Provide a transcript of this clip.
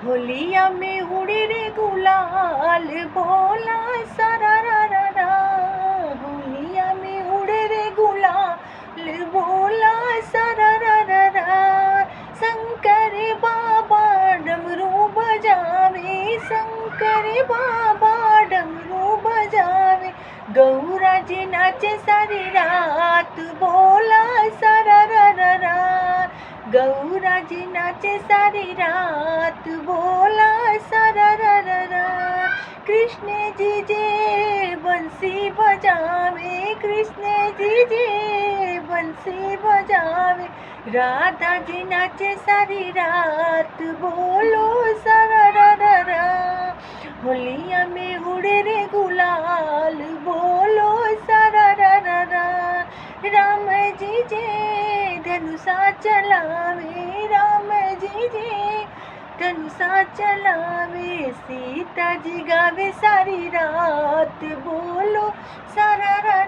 होलिया में उड़े रे गुलाल बोला सारा रा रा रा। होलिया में उड़े रे गुलाल बोला सारा रा रा रा। शंकर बाबा डमरू बजावे, शंकर बाबा डमरू बजावे। गौरा जी नाचे सारी रात बोला सारा रा रा रा। गौरा जी नाचे सारी रात बोला सारा रा रा रा। कृष्ण जी जे बंसी बजावे, कृष्ण जी जे बंसी बजावे। राधा जी नाचे सारी रात बोलो सारा रा रा रा। होलिया में उड़े रे गुलाल बोलो सारा रा रा रा। राम जी जे धनुषा चलावे, राम जी जे धनुषा चलावे। सीता जी गावे सारी रात बोलो सारा रा